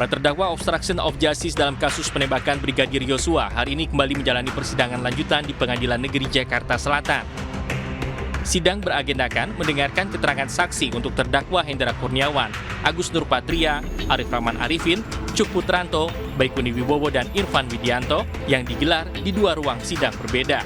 Para terdakwa obstruction of justice dalam kasus penembakan Brigadir Yosua hari ini kembali menjalani persidangan lanjutan di Pengadilan Negeri Jakarta Selatan. Sidang beragendakan mendengarkan keterangan saksi untuk terdakwa Hendra Kurniawan, Agus Nurpatria, Arif Rahman Arifin, Cuk Putranto, Baikuni Wibowo, dan Irfan Widianto yang digelar di dua ruang sidang berbeda.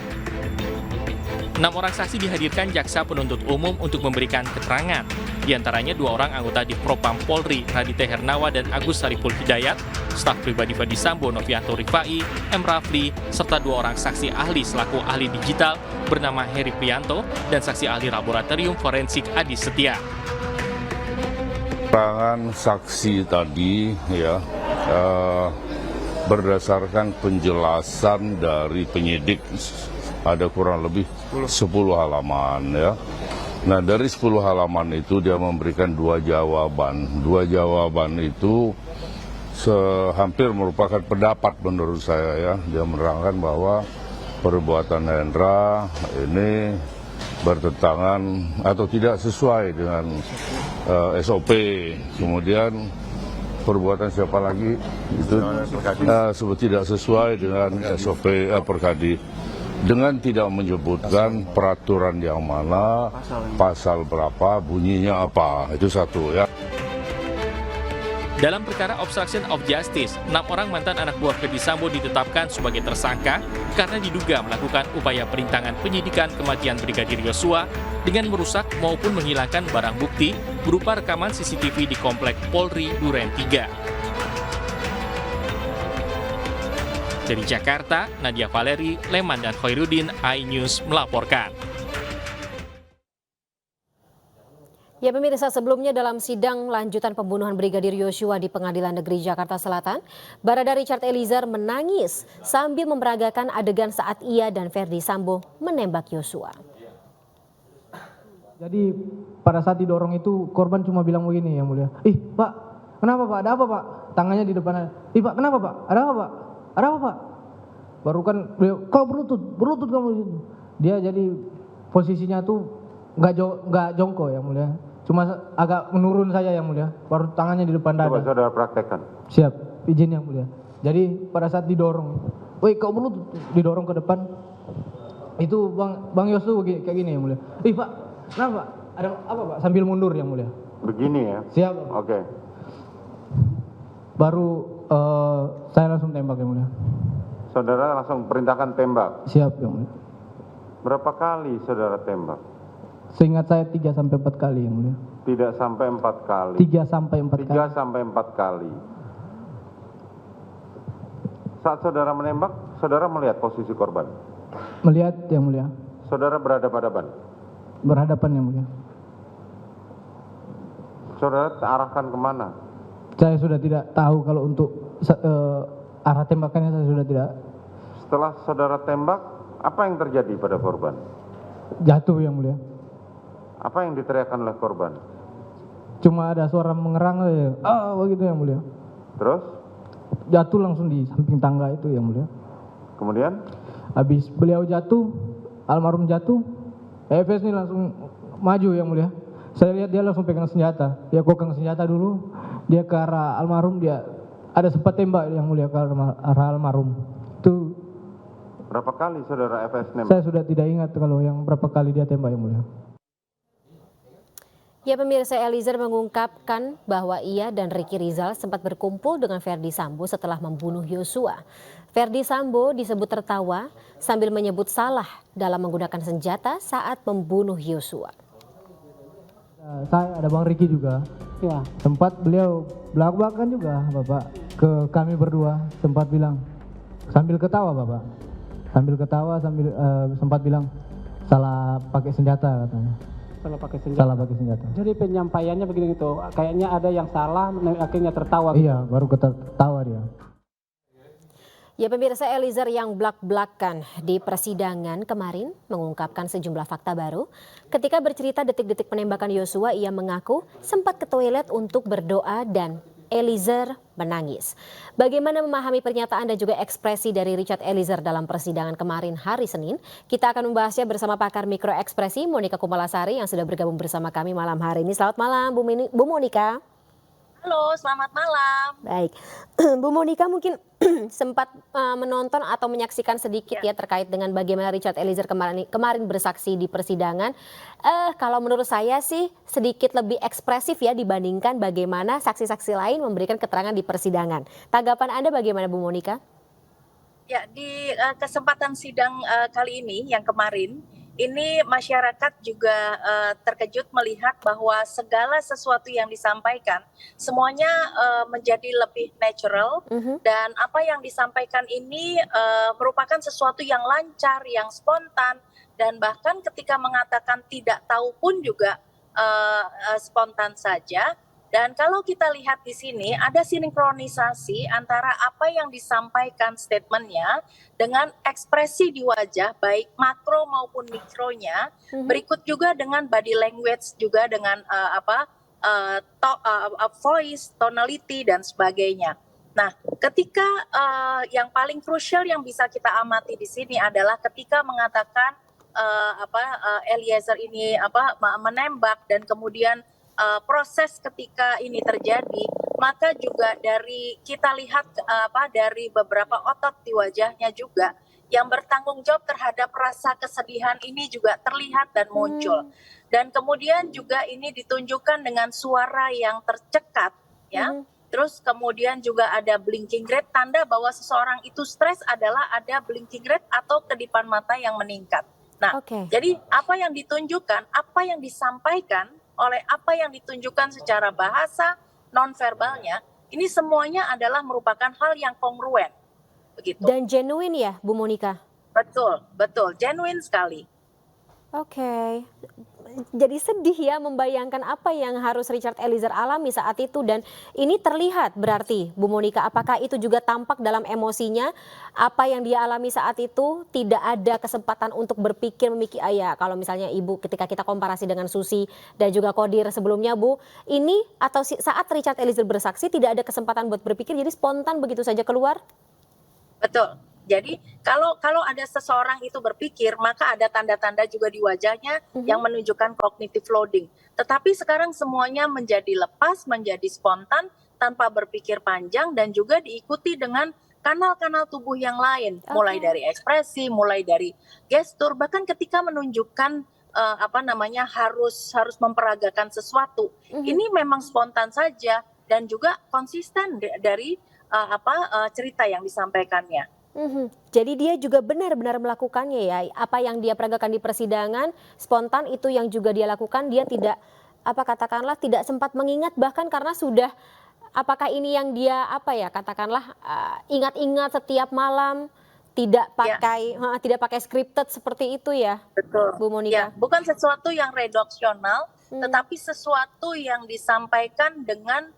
6 orang saksi dihadirkan jaksa penuntut umum untuk memberikan keterangan. Di antaranya 2 orang anggota di Propam Polri, Raditya Hernawa dan Agus Saripul Hidayat, staf pribadi Ferdi Sambo, Novianto Rifai, M. Rafli, serta 2 orang saksi ahli selaku ahli digital bernama Heri Prianto dan saksi ahli laboratorium forensik Adi Setia. Keterangan saksi tadi berdasarkan penjelasan dari penyidik ada kurang lebih 10 halaman ya. Nah, dari 10 halaman itu dia memberikan 2 jawaban. 2 jawaban itu hampir merupakan pendapat menurut saya ya. Dia menerangkan bahwa perbuatan Hendra ini bertentangan atau tidak sesuai dengan SOP. Kemudian perbuatan siapa lagi itu tidak sesuai dengan SOP Perkadi. Dengan tidak menyebutkan peraturan yang mana, pasal berapa, bunyinya apa, itu satu ya. Dalam perkara obstruction of justice, 6 orang mantan anak buah Ferdi Sambo ditetapkan sebagai tersangka karena diduga melakukan upaya perintangan penyidikan kematian Brigadir Yosua dengan merusak maupun menghilangkan barang bukti berupa rekaman CCTV di Komplek Polri Duren 3. Dari Jakarta, Nadia Valeri, Leman, dan Khairuddin, iNews melaporkan. Ya pemirsa, sebelumnya dalam sidang lanjutan pembunuhan Brigadir Yosua di Pengadilan Negeri Jakarta Selatan, Barada Richard Eliezer menangis sambil memeragakan adegan saat ia dan Ferdi Sambo menembak Yosua. Jadi pada saat didorong itu korban cuma bilang begini yang mulia, "Ih Pak, kenapa Pak? Ada apa Pak?" Tangannya di depannya, "Ih Pak, kenapa Pak? Ada apa Pak? Ada apa Pak?" Baru kan beliau, "Kau berlutut kamu di situ." Dia jadi posisinya tuh nggak jongkok yang mulia, cuma agak menurun saja yang mulia. Baru tangannya di depan dada. Coba saudara praktekkan. Siap, izin yang mulia. Jadi pada saat didorong, "Woi kau berlutut," didorong ke depan. Itu Bang Yosua kayak gini yang mulia. "Ih Pak, kenapa? Ada apa Pak?" Sambil mundur yang mulia. Begini ya. Siap. Oke. Baru saya langsung tembak yang mulia. Saudara langsung perintahkan tembak. Siap yang mulia. Berapa kali saudara tembak? Seingat saya 3 sampai 4 kali yang mulia. Tidak sampai 4 kali. 3 sampai 4 kali. 3 sampai 4 kali. Saat saudara menembak, saudara melihat posisi korban? Melihat yang mulia. Saudara berhadapan-hadapan? Berhadapan yang mulia. Saudara arahkan kemana? Saya sudah tidak tahu kalau untuk arah tembakannya, saya sudah tidak. Setelah saudara tembak, apa yang terjadi pada korban? Jatuh yang mulia. Apa yang diteriakkan oleh korban? Cuma ada suara mengerang saja. Begitu yang mulia. Terus? Jatuh langsung di samping tangga itu yang mulia. Kemudian? Habis beliau jatuh, almarhum jatuh, EFS ini langsung maju yang mulia. Saya lihat dia langsung pegang senjata. Dia kokang senjata dulu, dia ke arah almarhum, dia ada sempat tembak yang mulia ke arah almarhum. Itu berapa kali saudara FS nembak? saya sudah tidak ingat kalau yang berapa kali dia tembak yang mulia. Ya pemirsa, Eliezer mengungkapkan bahwa ia dan Ricky Rizal sempat berkumpul dengan Ferdi Sambo setelah membunuh Yosua. Ferdi Sambo disebut tertawa sambil menyebut salah dalam menggunakan senjata saat membunuh Yosua. Saya ada Bang Ricky juga. Ya. Sempat beliau belak-belakan juga Bapak ke kami berdua, sempat bilang sambil ketawa Bapak. Sambil ketawa sempat bilang salah pakai senjata katanya. Salah pakai senjata. Jadi penyampaiannya begini gitu, kayaknya ada yang salah, akhirnya tertawa. Iya, baru ketawa dia. Ya pemirsa, Eliezer yang blak-blakan di persidangan kemarin mengungkapkan sejumlah fakta baru. Ketika bercerita detik-detik penembakan Yosua, ia mengaku sempat ke toilet untuk berdoa dan Eliezer menangis. Bagaimana memahami pernyataan dan juga ekspresi dari Richard Eliezer dalam persidangan kemarin hari Senin? Kita akan membahasnya bersama pakar mikroekspresi Monika Kumalasari yang sudah bergabung bersama kami malam hari ini. Selamat malam Bu Monika. Halo, selamat malam. Baik, Bu Monika mungkin sempat menonton atau menyaksikan sedikit ya terkait dengan bagaimana Richard Eliezer kemarin bersaksi di persidangan. Kalau menurut saya sih sedikit lebih ekspresif ya dibandingkan bagaimana saksi-saksi lain memberikan keterangan di persidangan. Tanggapan Anda bagaimana Bu Monika? Ya, di kesempatan sidang kali ini yang kemarin, ini masyarakat juga terkejut melihat bahwa segala sesuatu yang disampaikan semuanya menjadi lebih natural dan apa yang disampaikan ini merupakan sesuatu yang lancar, yang spontan dan bahkan ketika mengatakan tidak tahu pun juga spontan saja. Dan kalau kita lihat di sini ada sinkronisasi antara apa yang disampaikan statementnya dengan ekspresi di wajah baik makro maupun mikronya. Berikut juga dengan body language juga dengan voice, tonality dan sebagainya. Nah, ketika yang paling krusial yang bisa kita amati di sini adalah ketika mengatakan Eliezer ini menembak dan kemudian proses ketika ini terjadi, maka juga dari kita lihat dari beberapa otot di wajahnya juga yang bertanggung jawab terhadap rasa kesedihan ini juga terlihat dan muncul. Dan kemudian juga ini ditunjukkan dengan suara yang tercekat ya. Terus kemudian juga ada blinking red, tanda bahwa seseorang itu stres adalah ada blinking red atau kedipan mata yang meningkat. Nah, jadi apa yang ditunjukkan, apa yang disampaikan oleh apa yang ditunjukkan secara bahasa nonverbalnya, ini semuanya adalah merupakan hal yang kongruen, begitu. Dan genuine ya, Bu Monika? Betul, betul, genuine sekali. Jadi sedih ya membayangkan apa yang harus Richard Eliezer alami saat itu dan ini terlihat berarti Bu Monika, apakah itu juga tampak dalam emosinya apa yang dia alami saat itu, tidak ada kesempatan untuk berpikir kalau misalnya Ibu ketika kita komparasi dengan Susi dan juga Qodir sebelumnya Bu, ini atau saat Richard Eliezer bersaksi tidak ada kesempatan buat berpikir jadi spontan begitu saja keluar? Betul. Jadi kalau ada seseorang itu berpikir, maka ada tanda-tanda juga di wajahnya yang menunjukkan cognitive loading. Tetapi sekarang semuanya menjadi lepas, menjadi spontan, tanpa berpikir panjang dan juga diikuti dengan kanal-kanal tubuh yang lain, mulai dari ekspresi, mulai dari gestur, bahkan ketika menunjukkan harus memperagakan sesuatu. Ini memang spontan saja dan juga konsisten dari cerita yang disampaikannya. Jadi dia juga benar-benar melakukannya ya, apa yang dia peragakan di persidangan spontan itu yang juga dia lakukan, dia tidak katakanlah tidak sempat mengingat bahkan karena sudah apakah ini yang dia ingat-ingat setiap malam, tidak pakai scripted seperti itu ya. Betul. Bu Monika. Ya, bukan sesuatu yang redaksional, tetapi sesuatu yang disampaikan dengan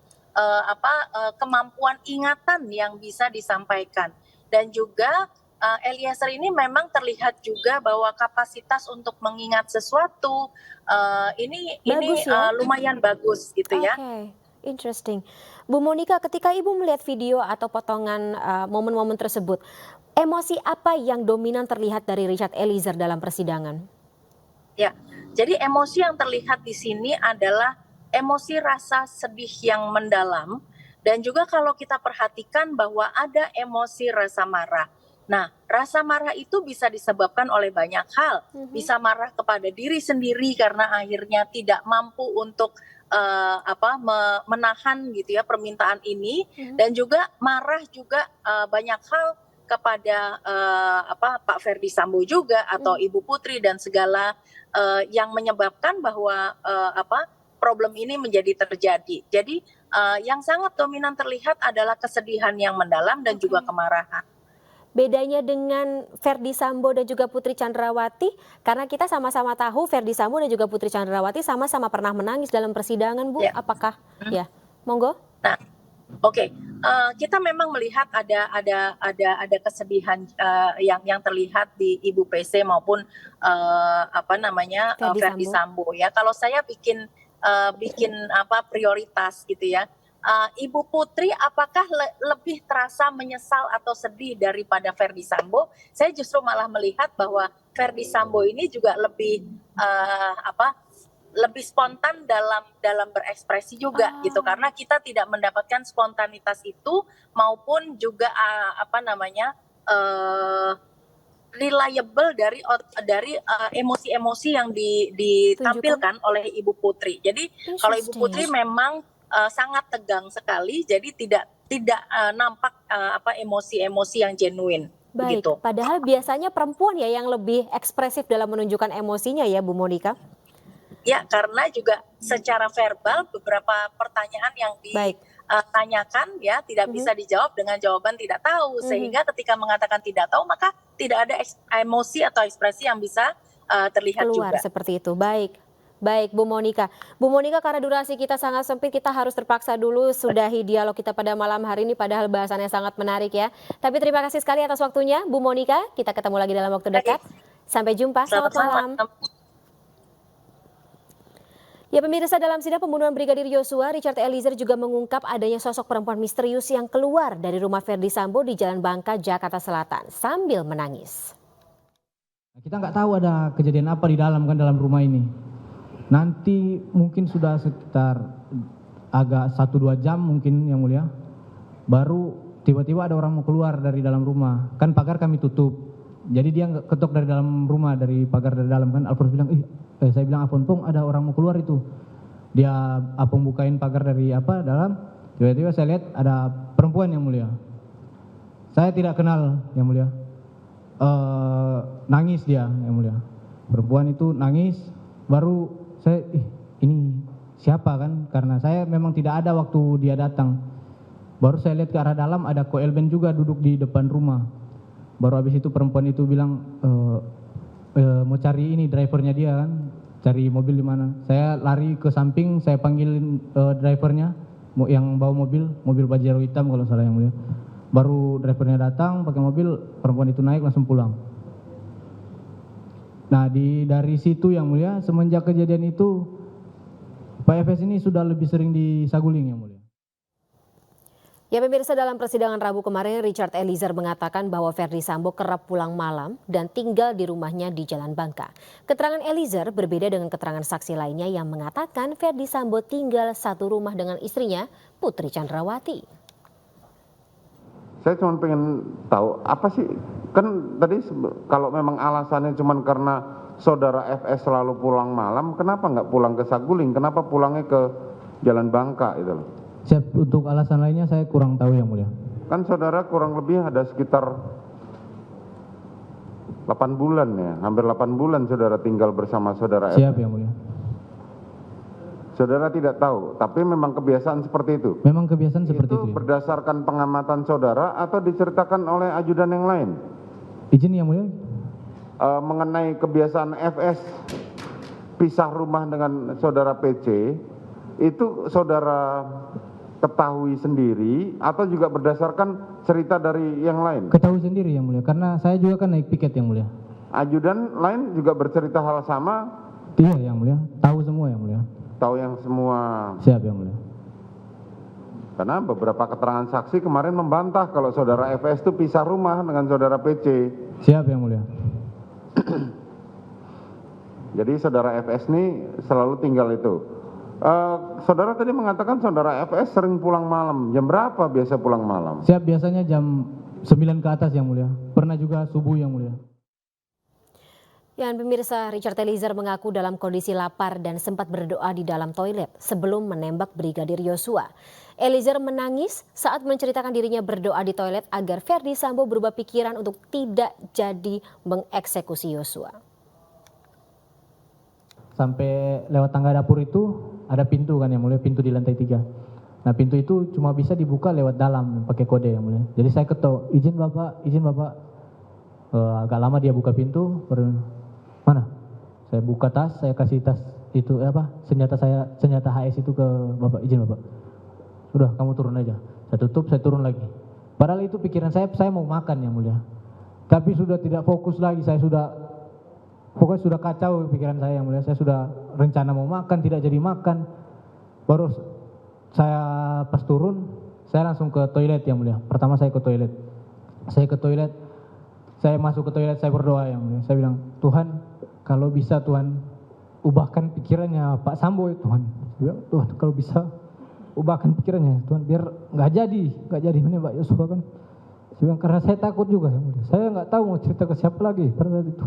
kemampuan ingatan yang bisa disampaikan. Dan juga Eliezer ini memang terlihat juga bahwa kapasitas untuk mengingat sesuatu ini lumayan bagus gitu ya. Interesting. Bu Monika, ketika Ibu melihat video atau potongan momen-momen tersebut, emosi apa yang dominan terlihat dari Richard Eliezer dalam persidangan? Ya, jadi emosi yang terlihat di sini adalah emosi rasa sedih yang mendalam. Dan juga kalau kita perhatikan bahwa ada emosi rasa marah. Nah, rasa marah itu bisa disebabkan oleh banyak hal. Bisa marah kepada diri sendiri karena akhirnya tidak mampu untuk menahan gitu ya permintaan ini. Dan juga marah juga banyak hal kepada Pak Ferdy Sambo juga atau Ibu Putri dan segala yang menyebabkan bahwa problem ini menjadi terjadi. Jadi yang sangat dominan terlihat adalah kesedihan yang mendalam dan juga kemarahan. Bedanya dengan Ferdy Sambo dan juga Putri Chandrawati, karena kita sama-sama tahu Ferdy Sambo dan juga Putri Chandrawati sama-sama pernah menangis dalam persidangan, Bu. Ya. Apakah? Ya, monggo. Nah, kita memang melihat ada kesedihan yang terlihat di Ibu PC maupun Ferdy Sambo ya. Kalau saya bikin prioritas gitu ya. Ibu Putri apakah lebih terasa menyesal atau sedih daripada Ferdy Sambo? Saya justru malah melihat bahwa Ferdy Sambo ini juga lebih lebih spontan dalam berekspresi juga gitu, karena kita tidak mendapatkan spontanitas itu maupun juga reliable dari emosi-emosi yang ditampilkan oleh Ibu Putri. Jadi kalau Ibu Putri memang sangat tegang sekali, jadi tidak nampak emosi-emosi yang genuine. Baik, Begitu. padahal biasanya perempuan ya yang lebih ekspresif dalam menunjukkan emosinya ya Bu Monica. Ya, karena juga secara verbal beberapa pertanyaan yang ditanyakan ya tidak bisa dijawab dengan jawaban tidak tahu, sehingga ketika mengatakan tidak tahu maka tidak ada emosi atau ekspresi yang bisa terlihat Keluar juga. seperti itu. Baik Bu Monica. Bu Monica, karena durasi kita sangat sempit, kita harus terpaksa dulu sudahi dialog kita pada malam hari ini, padahal bahasannya sangat menarik ya. Tapi terima kasih sekali atas waktunya Bu Monica. Kita ketemu lagi dalam waktu dekat. Sampai jumpa. Selamat malam. Ya pemirsa, dalam sidang pembunuhan Brigadir Yosua, Richard Eliezer juga mengungkap adanya sosok perempuan misterius yang keluar dari rumah Verdi Sambo di Jalan Bangka, Jakarta Selatan sambil menangis. Kita nggak tahu ada kejadian apa di dalam rumah ini. Nanti mungkin sudah sekitar agak 1-2 jam mungkin yang mulia, baru tiba-tiba ada orang mau keluar dari dalam rumah. Kan pagar kami tutup, jadi dia ketok dari dalam rumah, dari pagar dari dalam. Kan Alfons bilang, saya bilang, Apon Pong ada orang mau keluar itu. Dia Apong bukain pagar dari dalam, tiba-tiba saya lihat ada perempuan yang mulia. Saya tidak kenal yang mulia. Nangis dia yang mulia. Perempuan itu nangis, baru saya ini siapa kan, karena saya memang tidak ada waktu dia datang. Baru saya lihat ke arah dalam ada Ko Elben juga duduk di depan rumah. Baru habis itu perempuan itu bilang mau cari ini drivernya dia kan, cari mobil di mana. Saya lari ke samping, saya panggil drivernya yang bawa mobil Pajero hitam kalau salah yang mulia. Baru drivernya datang pakai mobil, perempuan itu naik langsung pulang. Nah dari situ yang mulia, semenjak kejadian itu Pak FS ini sudah lebih sering disaguling yang mulia. Ya pemirsa, dalam persidangan Rabu kemarin, Richard Eliezer mengatakan bahwa Verdi Sambo kerap pulang malam dan tinggal di rumahnya di Jalan Bangka. Keterangan Eliezer berbeda dengan keterangan saksi lainnya yang mengatakan Verdi Sambo tinggal satu rumah dengan istrinya, Putri Chandrawati. Saya cuma pengen tahu apa sih, kan tadi kalau memang alasannya cuma karena saudara FS selalu pulang malam, kenapa nggak pulang ke Saguling, kenapa pulangnya ke Jalan Bangka itu loh? Siap, untuk alasan lainnya saya kurang tahu yang mulia. Kan saudara kurang lebih ada sekitar 8 bulan ya, hampir 8 bulan saudara tinggal bersama saudara FS. Siap yang mulia. Saudara tidak tahu, tapi memang kebiasaan seperti itu. Memang kebiasaan seperti itu. Itu berdasarkan pengamatan saudara atau diceritakan oleh ajudan yang lain? Izin yang mulia. Mengenai kebiasaan FS pisah rumah dengan saudara PC, itu saudara ketahui sendiri atau juga berdasarkan cerita dari yang lain? Ketahui sendiri yang mulia, karena saya juga kan naik piket yang mulia. Ajudan lain juga bercerita hal sama? Iya yang mulia, tahu semua yang mulia. Tahu yang semua. Siap yang mulia. Karena beberapa keterangan saksi kemarin membantah kalau saudara FS itu pisah rumah dengan saudara PC. Siap yang mulia. Jadi saudara FS ini selalu tinggal itu. Saudara tadi mengatakan saudara FS sering pulang malam. Jam berapa biasa pulang malam? Siap, biasanya jam 9 ke atas yang mulia. Pernah juga subuh yang mulia. Dan pemirsa, Richard Eliezer mengaku dalam kondisi lapar dan sempat berdoa di dalam toilet sebelum menembak Brigadir Yosua. Eliezer menangis saat menceritakan dirinya berdoa di toilet agar Verdi Sambo berubah pikiran untuk tidak jadi mengeksekusi Yosua. Sampai lewat tangga dapur itu ada pintu kan yang mulia, pintu di lantai 3. Nah pintu itu cuma bisa dibuka lewat dalam pakai kode yang mulia. Jadi saya ketok, izin bapak. Agak lama dia buka pintu, mana? Saya buka tas, saya kasih tas itu senjata HS itu ke bapak, izin bapak. Sudah, kamu turun aja. Saya tutup, saya turun lagi. Padahal itu pikiran saya mau makan yang mulia. Tapi sudah tidak fokus lagi, pokoknya sudah kacau pikiran saya yang mulia. Saya sudah rencana mau makan, tidak jadi makan. Baru saya pas turun, saya langsung ke toilet yang mulia. Pertama saya ke toilet. Saya masuk ke toilet, saya berdoa yang mulia. Saya bilang, Tuhan, kalau bisa Tuhan ubahkan pikirannya Pak Sambo ya Tuhan. Saya bilang, Tuhan kalau bisa ubahkan pikirannya Tuhan, biar nggak jadi menembak Yosua kan. Saya bilang, karena saya takut juga yang mulia. Saya nggak tahu mau cerita ke siapa lagi pada saat itu.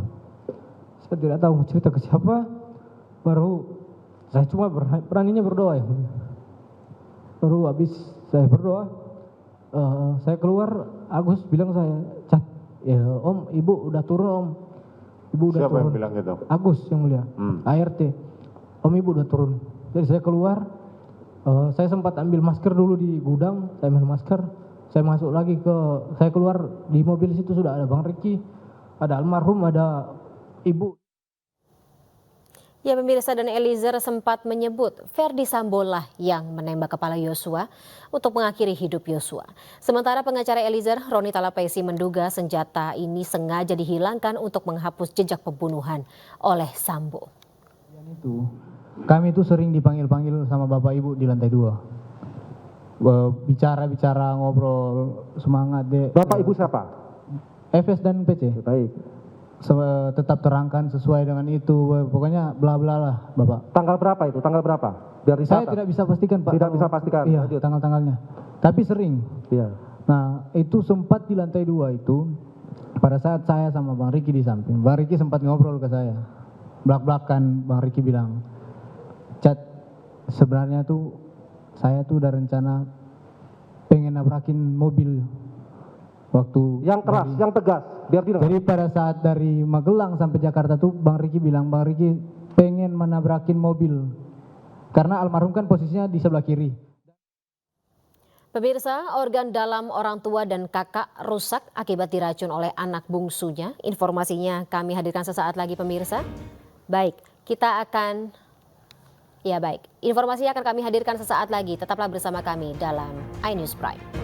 Saya tidak tahu mau cerita ke siapa. Baru saya cuma beraninya berdoa yang mulia. Baru habis saya berdoa, saya keluar, Agus bilang saya, Cat, ya Om, Ibu udah turun Om. Ibu udah Siapa turun. yang bilang gitu? Agus yang mulia, ART. Om, Ibu udah turun. Jadi saya keluar, saya sempat ambil masker dulu di gudang, saya ambil masker, saya masuk lagi saya keluar di mobil situ sudah ada Bang Riki, ada almarhum, ada Ibu. Ya, pemirsa, dan Eliezer sempat menyebut Ferdi Sambo lah yang menembak kepala Yosua untuk mengakhiri hidup Yosua. Sementara pengacara Eliezer, Roni Talapesi, menduga senjata ini sengaja dihilangkan untuk menghapus jejak pembunuhan oleh Sambo. Kami itu sering dipanggil-panggil sama Bapak Ibu di lantai 2. Bicara-bicara, ngobrol, semangat deh. Bapak Ibu siapa? FS dan PC. Baik. Tetap terangkan sesuai dengan itu, pokoknya bla bla lah Bapak. Tanggal berapa itu? Tanggal berapa? Biar Saya dicatat. tidak bisa pastikan Pak. Tidak bisa pastikan. Iya, Lanjut. tanggal-tanggalnya. Tapi sering. Iya. Nah, itu sempat di lantai 2 itu, pada saat saya sama Bang Riki di samping, Bang Riki sempat ngobrol ke saya. Belak-belakan Bang Riki bilang, Cat, sebenarnya tuh saya tuh udah rencana pengen nabrakin mobil waktu Yang keras, yang tegas, biar tidak. Jadi pada saat dari Magelang sampai Jakarta tuh Bang Riki bilang, Bang Riki pengen menabrakin mobil. Karena almarhum kan posisinya di sebelah kiri. Pemirsa, organ dalam orang tua dan kakak rusak akibat diracun oleh anak bungsunya. Informasinya kami hadirkan sesaat lagi pemirsa. Baik, informasinya akan kami hadirkan sesaat lagi. Tetaplah bersama kami dalam iNews Prime.